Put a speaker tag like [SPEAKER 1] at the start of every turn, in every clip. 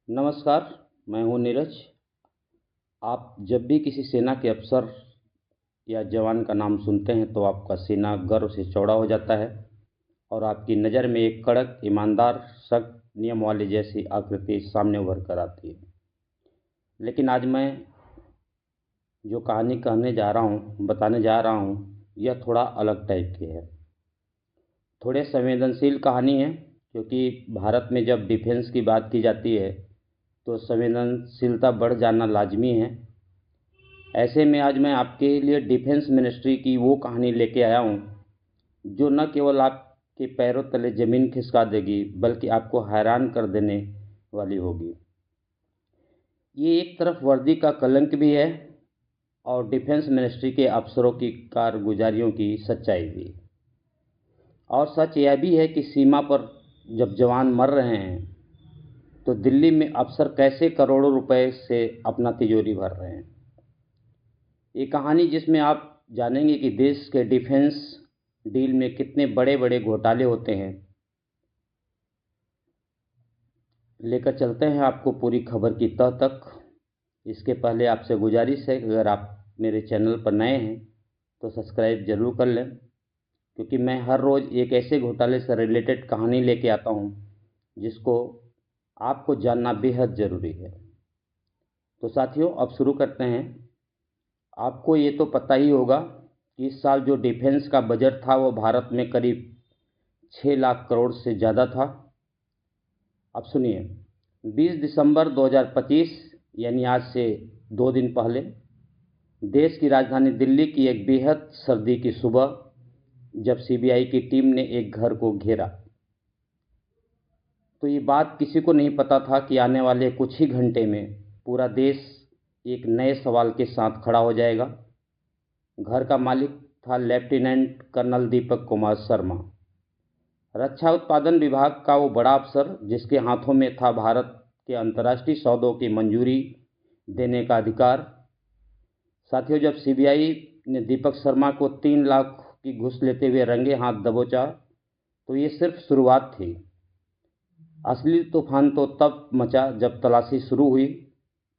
[SPEAKER 1] नमस्कार, मैं हूँ नीरज। आप जब भी किसी सेना के अफ़सर या जवान का नाम सुनते हैं तो आपका सीना गर्व से चौड़ा हो जाता है और आपकी नज़र में एक कड़क, ईमानदार, सख्त नियम वाले जैसी आकृति सामने उभर कर आती है। लेकिन आज मैं जो कहानी कहने जा रहा हूँ, बताने जा रहा हूँ, यह थोड़ा अलग टाइप की है। थोड़े संवेदनशील कहानी है, क्योंकि भारत में जब डिफेंस की बात की जाती है तो संवेदनशीलता बढ़ जाना लाजमी है। ऐसे में आज मैं आपके लिए डिफेंस मिनिस्ट्री की वो कहानी लेके आया हूँ जो न केवल आपके पैरों तले ज़मीन खिसका देगी बल्कि आपको हैरान कर देने वाली होगी। ये एक तरफ वर्दी का कलंक भी है और डिफेंस मिनिस्ट्री के अफसरों की कारगुजारियों की सच्चाई भी। और सच यह भी है कि सीमा पर जब जवान मर रहे हैं तो दिल्ली में अफसर कैसे करोड़ों रुपए से अपना तिजोरी भर रहे हैं। ये कहानी जिसमें आप जानेंगे कि देश के डिफेंस डील में कितने बड़े बड़े घोटाले होते हैं। लेकर चलते हैं आपको पूरी खबर की तह तक। इसके पहले आपसे गुजारिश है कि अगर आप मेरे चैनल पर नए हैं तो सब्सक्राइब ज़रूर कर लें, क्योंकि मैं हर रोज़ एक ऐसे घोटाले से रिलेटेड कहानी लेके आता हूँ जिसको आपको जानना बेहद ज़रूरी है। तो साथियों, अब शुरू करते हैं। आपको ये तो पता ही होगा कि इस साल जो डिफेंस का बजट था वो भारत में करीब 6 लाख करोड़ से ज़्यादा था। अब सुनिए, 20 दिसंबर 2025 यानी आज से 2 दिन पहले देश की राजधानी दिल्ली की एक बेहद सर्दी की सुबह जब सीबीआई की टीम ने एक घर को घेरा तो ये बात किसी को नहीं पता था कि आने वाले कुछ ही घंटे में पूरा देश एक नए सवाल के साथ खड़ा हो जाएगा। घर का मालिक था लेफ्टिनेंट कर्नल दीपक कुमार शर्मा, रक्षा उत्पादन विभाग का वो बड़ा अफसर जिसके हाथों में था भारत के अंतर्राष्ट्रीय सौदों की मंजूरी देने का अधिकार। साथियों, जब सीबीआई ने दीपक शर्मा को 3 लाख की घूस लेते हुए रंगे हाथ दबोचा तो ये सिर्फ शुरुआत थी। असली तूफान तो तब मचा जब तलाशी शुरू हुई।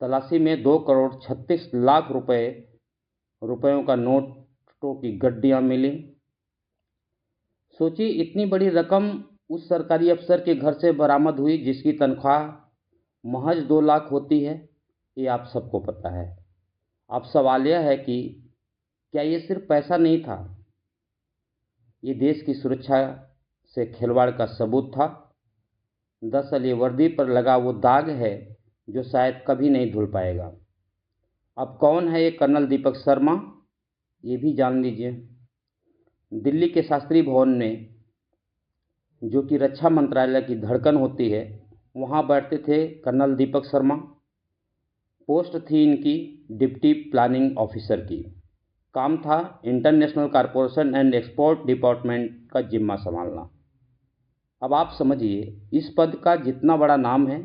[SPEAKER 1] तलाशी में 2 करोड़ 36 लाख रुपयों का नोटों की गड्डियां मिली। सोचिए, इतनी बड़ी रकम उस सरकारी अफसर के घर से बरामद हुई जिसकी तनख्वाह महज 2 लाख होती है। ये आप सबको पता है। अब सवाल यह है कि क्या ये सिर्फ पैसा नहीं था, ये देश की सुरक्षा से खिलवाड़ का सबूत था। दरअसल ये वर्दी पर लगा वो दाग है जो शायद कभी नहीं धुल पाएगा। अब कौन है ये कर्नल दीपक शर्मा, ये भी जान लीजिए। दिल्ली के शास्त्री भवन में, जो कि रक्षा मंत्रालय की धड़कन होती है, वहाँ बैठते थे कर्नल दीपक शर्मा। पोस्ट थी इनकी डिप्टी प्लानिंग ऑफिसर की। काम था international corporation and export department का जिम्मा संभालना। अब आप समझिए, इस पद का जितना बड़ा नाम है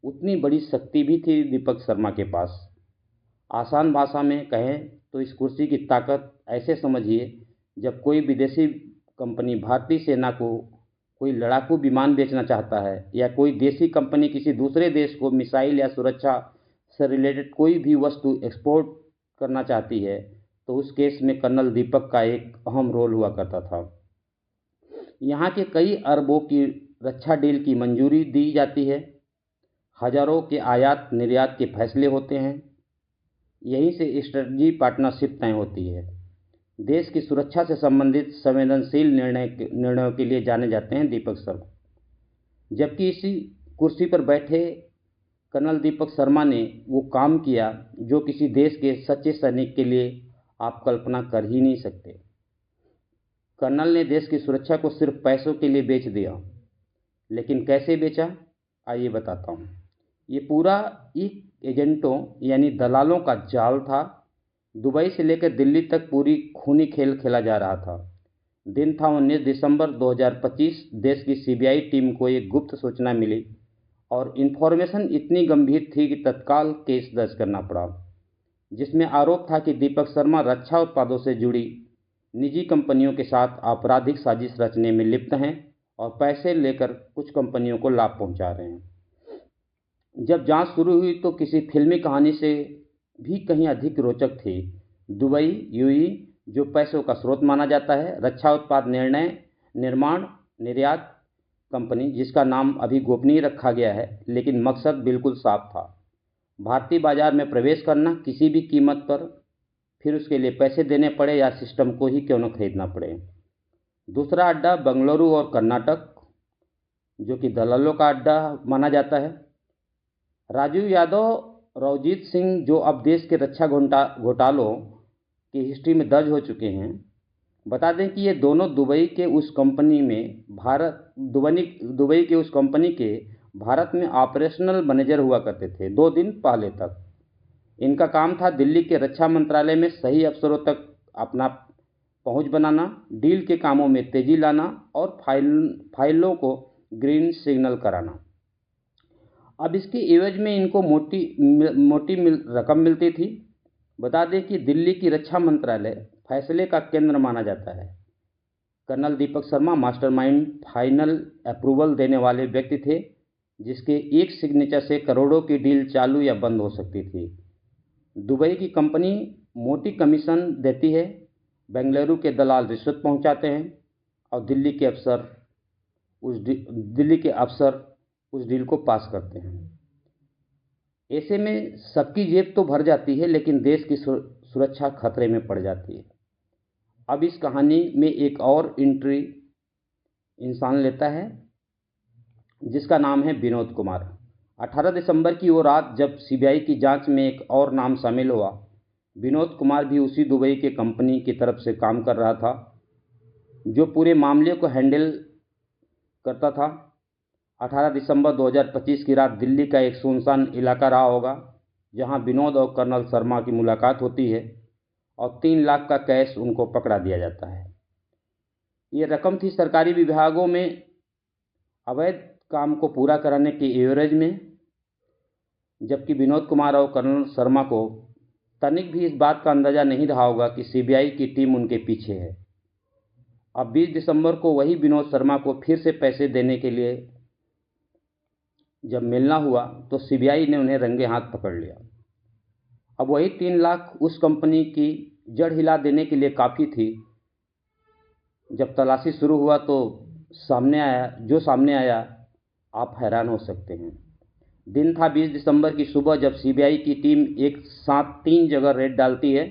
[SPEAKER 1] उतनी बड़ी शक्ति भी थी दीपक शर्मा के पास। आसान भाषा में कहें तो इस कुर्सी की ताकत ऐसे समझिए, जब कोई विदेशी कंपनी भारतीय सेना को कोई लड़ाकू विमान बेचना चाहता है या कोई देसी कंपनी किसी दूसरे देश को मिसाइल या सुरक्षा से रिलेटेड कोई भी वस्तु एक्सपोर्ट करना चाहती है तो उस केस में कर्नल दीपक का एक अहम रोल हुआ करता था। यहाँ के कई अरबों की रक्षा डील की मंजूरी दी जाती है। हज़ारों के आयात निर्यात के फैसले होते हैं। यहीं से स्ट्रेटजी पार्टनरशिप तय होती है। देश की सुरक्षा से संबंधित संवेदनशील निर्णयों के लिए जाने जाते हैं दीपक शर्मा। जबकि इसी कुर्सी पर बैठे कर्नल दीपक शर्मा ने वो काम किया जो किसी देश के सच्चे सैनिक के लिए आप कल्पना कर ही नहीं सकते। कर्नल ने देश की सुरक्षा को सिर्फ पैसों के लिए बेच दिया। लेकिन कैसे बेचा, आइए बताता हूँ। ये पूरा एक एजेंटों यानी दलालों का जाल था। दुबई से लेकर दिल्ली तक पूरी खूनी खेल खेला जा रहा था। दिन था 19 दिसंबर 2025। देश की सीबीआई टीम को एक गुप्त सूचना मिली और इन्फॉर्मेशन इतनी गंभीर थी कि तत्काल केस दर्ज करना पड़ा, जिसमें आरोप था कि दीपक शर्मा रक्षा उत्पादों से जुड़ी निजी कंपनियों के साथ आपराधिक साजिश रचने में लिप्त हैं और पैसे लेकर कुछ कंपनियों को लाभ पहुंचा रहे हैं। जब जांच शुरू हुई तो किसी फिल्मी कहानी से भी कहीं अधिक रोचक थी। दुबई यूएई, जो पैसों का स्रोत माना जाता है, रक्षा उत्पाद निर्माण निर्यात कंपनी, जिसका नाम अभी गोपनीय रखा गया है, लेकिन मकसद बिल्कुल साफ था। भारतीय बाजार में प्रवेश करना किसी भी कीमत पर, फिर उसके लिए पैसे देने पड़े या सिस्टम को ही क्यों न खरीदना पड़े। दूसरा अड्डा बेंगलुरु और कर्नाटक, जो कि दलालों का अड्डा माना जाता है। राजीव यादव, रवजीत सिंह, जो अब देश के रक्षा घोटालों की हिस्ट्री में दर्ज हो चुके हैं। बता दें कि ये दोनों दुबई के उस कंपनी के भारत में ऑपरेशनल मैनेजर हुआ करते थे 2 दिन पहले तक। इनका काम था दिल्ली के रक्षा मंत्रालय में सही अफसरों तक अपना पहुंच बनाना, डील के कामों में तेजी लाना और फाइलों को ग्रीन सिग्नल कराना। अब इसके एवज में इनको मोटी रकम मिलती थी। बता दें कि दिल्ली की रक्षा मंत्रालय फैसले का केंद्र माना जाता है। Colonel Deepak Sharma mastermind, final approval देने वाले व्यक्ति थे, जिसके एक सिग्नेचर से करोड़ों की डील चालू या बंद हो सकती थी। दुबई की कंपनी मोटी कमीशन देती है, बेंगलुरु के दलाल रिश्वत पहुंचाते हैं और दिल्ली के अफसर उस डील को पास करते हैं। ऐसे में सबकी जेब तो भर जाती है, लेकिन देश की सुरक्षा खतरे में पड़ जाती है। अब इस कहानी में एक और एंट्री इंसान लेता है, जिसका नाम है विनोद कुमार। 18 दिसंबर की वो रात जब सीबीआई की जांच में एक और नाम शामिल हुआ। विनोद कुमार भी उसी दुबई के कंपनी की तरफ से काम कर रहा था, जो पूरे मामले को हैंडल करता था। 18 दिसंबर 2025 की रात दिल्ली का एक सुनसान इलाका रहा होगा, जहां विनोद और कर्नल शर्मा की मुलाकात होती है और 3 लाख का कैश उनको पकड़ा दिया जाता है। ये रकम थी सरकारी विभागों में अवैध काम को पूरा कराने के एवरेज में, जबकि विनोद कुमार और कर्नल शर्मा को तनिक भी इस बात का अंदाजा नहीं रहा होगा कि सीबीआई की टीम उनके पीछे है। अब 20 दिसंबर को वही विनोद शर्मा को फिर से पैसे देने के लिए जब मिलना हुआ तो सीबीआई ने उन्हें रंगे हाथ पकड़ लिया। अब वही 3 लाख उस कंपनी की जड़ हिला देने के लिए काफ़ी थी। जब तलाशी शुरू हुआ तो सामने आया आप हैरान हो सकते हैं। दिन था 20 दिसंबर की सुबह, जब सीबीआई की टीम एक साथ 3 जगह रेड डालती है।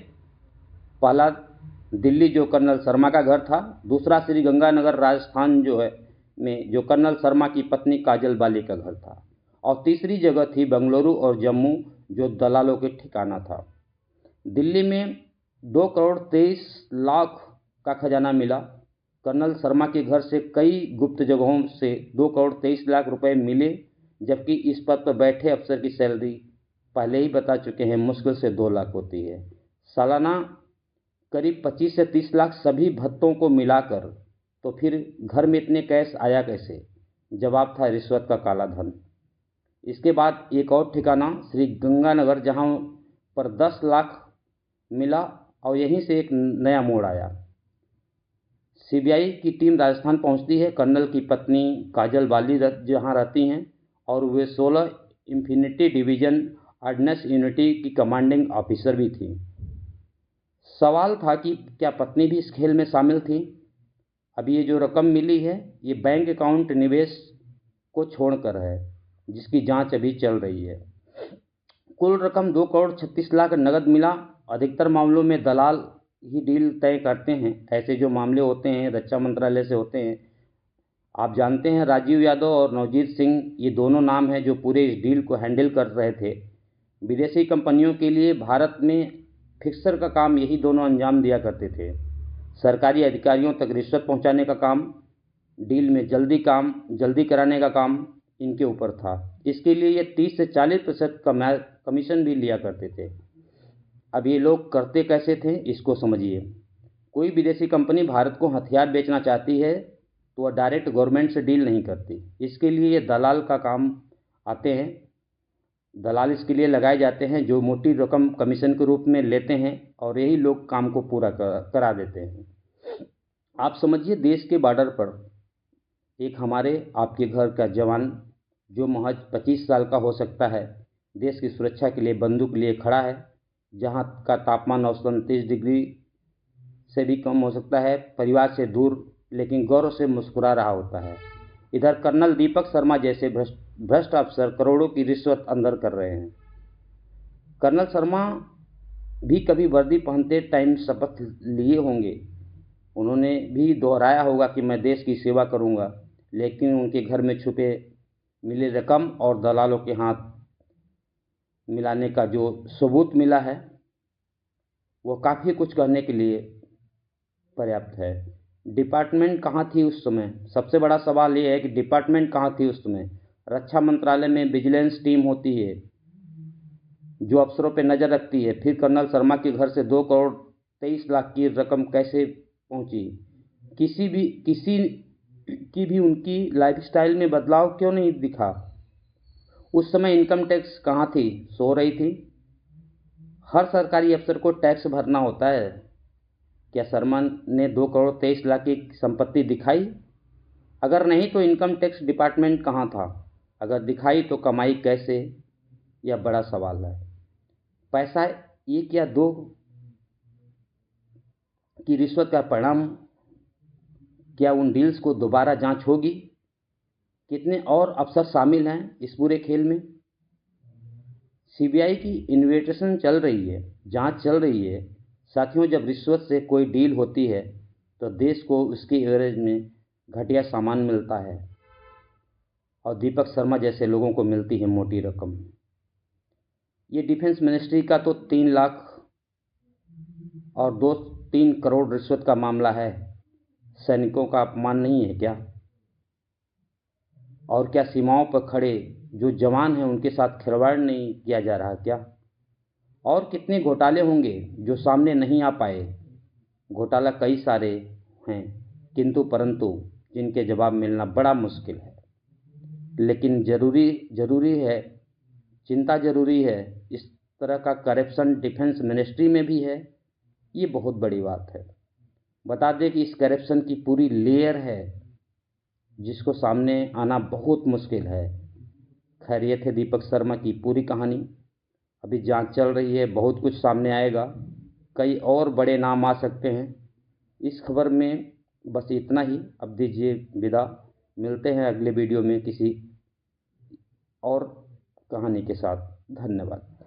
[SPEAKER 1] पहला दिल्ली, जो कर्नल शर्मा का घर था। दूसरा श्रीगंगानगर राजस्थान जो कर्नल शर्मा की पत्नी काजल बाली का घर था। और तीसरी जगह थी बेंगलुरु और जम्मू, जो दलालों के ठिकाना था। दिल्ली में 2 करोड़ 23 लाख का खजाना मिला। कर्नल शर्मा के घर से कई गुप्त जगहों से 2 करोड़ 23 लाख रुपए मिले, जबकि इस पद पर बैठे अफसर की सैलरी पहले ही बता चुके हैं मुश्किल से 2 लाख होती है। सालाना करीब 25 से 30 लाख सभी भत्तों को मिलाकर। तो फिर घर में इतने कैश आया कैसे? जवाब था रिश्वत का काला धन। इसके बाद एक और ठिकाना श्री गंगानगर, जहां पर 10 लाख मिला और यहीं से एक नया मोड़ आया। सीबीआई की टीम राजस्थान पहुंचती है। कर्नल की पत्नी काजल बाली जहां रहती हैं और वे 16 इंफिनिटी डिवीजन ऑर्डिनेंस यूनिटी की कमांडिंग ऑफिसर भी थी। सवाल था कि क्या पत्नी भी इस खेल में शामिल थी? अब ये जो रकम मिली है, ये बैंक अकाउंट निवेश को छोड़कर है, जिसकी जांच अभी चल रही है। कुल रकम 2 करोड़ 36 लाख नगद मिला। अधिकतर मामलों में दलाल ही डील तय करते हैं। ऐसे जो मामले होते हैं रक्षा मंत्रालय से होते हैं। आप जानते हैं राजीव यादव और नवजीत सिंह, ये दोनों नाम हैं जो पूरे इस डील को हैंडल कर रहे थे। विदेशी कंपनियों के लिए भारत में फिक्सर का काम यही दोनों अंजाम दिया करते थे। सरकारी अधिकारियों तक रिश्वत पहुंचाने का काम, डील में जल्दी कराने का काम इनके ऊपर था। इसके लिए ये 30 से 40% कमीशन भी लिया करते थे। अब ये लोग करते कैसे थे, इसको समझिए। कोई विदेशी कंपनी भारत को हथियार बेचना चाहती है तो वह डायरेक्ट गवर्नमेंट से डील नहीं करती। इसके लिए ये दलाल का काम आते हैं। दलाल इसके लिए लगाए जाते हैं, जो मोटी रकम कमीशन के रूप में लेते हैं और यही लोग काम को पूरा करा देते हैं। आप समझिए, देश के बॉर्डर पर एक हमारे आपके घर का जवान जो महज 25 साल का हो सकता है, देश की सुरक्षा के लिए बंदूक लिए खड़ा है, जहां का तापमान औसतन 30 डिग्री से भी कम हो सकता है, परिवार से दूर लेकिन गौरव से मुस्कुरा रहा होता है। इधर कर्नल दीपक शर्मा जैसे भ्रष्ट अफसर करोड़ों की रिश्वत अंदर कर रहे हैं। कर्नल शर्मा भी कभी वर्दी पहनते टाइम शपथ लिए होंगे। उन्होंने भी दोहराया होगा कि मैं देश की सेवा करूंगा, लेकिन उनके घर में छुपे मिली रकम और दलालों के हाथ मिलाने का जो सबूत मिला है, वो काफ़ी कुछ कहने के लिए पर्याप्त है। डिपार्टमेंट कहाँ थी उस समय? सबसे बड़ा सवाल ये है कि डिपार्टमेंट कहाँ थी उस समय? रक्षा मंत्रालय में विजिलेंस टीम होती है जो अफसरों पर नज़र रखती है। फिर कर्नल शर्मा के घर से 2 करोड़ 23 लाख की रकम कैसे पहुंची? किसी की भी उनकी लाइफस्टाइल में बदलाव क्यों नहीं दिखा? उस समय इनकम टैक्स कहाँ थी? सो रही थी। हर सरकारी अफसर को टैक्स भरना होता है। क्या शर्मा ने 2 करोड़ 23 लाख की संपत्ति दिखाई? अगर नहीं तो इनकम टैक्स डिपार्टमेंट कहाँ था? अगर दिखाई तो कमाई कैसे? यह बड़ा सवाल है। पैसा ये क्या दो की रिश्वत का परिणाम? क्या उन डील्स को दोबारा जांच होगी? कितने और अफसर शामिल हैं इस पूरे खेल में? सीबीआई की इन्वेस्टिगेशन चल रही है, जांच चल रही है। साथियों, जब रिश्वत से कोई डील होती है तो देश को उसके एवरेज में घटिया सामान मिलता है और दीपक शर्मा जैसे लोगों को मिलती है मोटी रकम। ये डिफेंस मिनिस्ट्री का तो 3 लाख और 2-3 करोड़ रिश्वत का मामला है। सैनिकों का अपमान नहीं है क्या? और क्या सीमाओं पर खड़े जो जवान हैं उनके साथ खिलवाड़ नहीं किया जा रहा क्या? और कितने घोटाले होंगे जो सामने नहीं आ पाए? घोटाला कई सारे हैं, किंतु परंतु जिनके जवाब मिलना बड़ा मुश्किल है। लेकिन जरूरी है, चिंता जरूरी है। इस तरह का करप्शन डिफेंस मिनिस्ट्री में भी है, ये बहुत बड़ी बात है। बता दें कि इस करप्शन की पूरी लेयर है जिसको सामने आना बहुत मुश्किल है। खैर, ये थे दीपक शर्मा की पूरी कहानी। अभी जांच चल रही है, बहुत कुछ सामने आएगा, कई और बड़े नाम आ सकते हैं इस खबर में। बस इतना ही, अब दीजिए विदा। मिलते हैं अगले वीडियो में किसी और कहानी के साथ। धन्यवाद।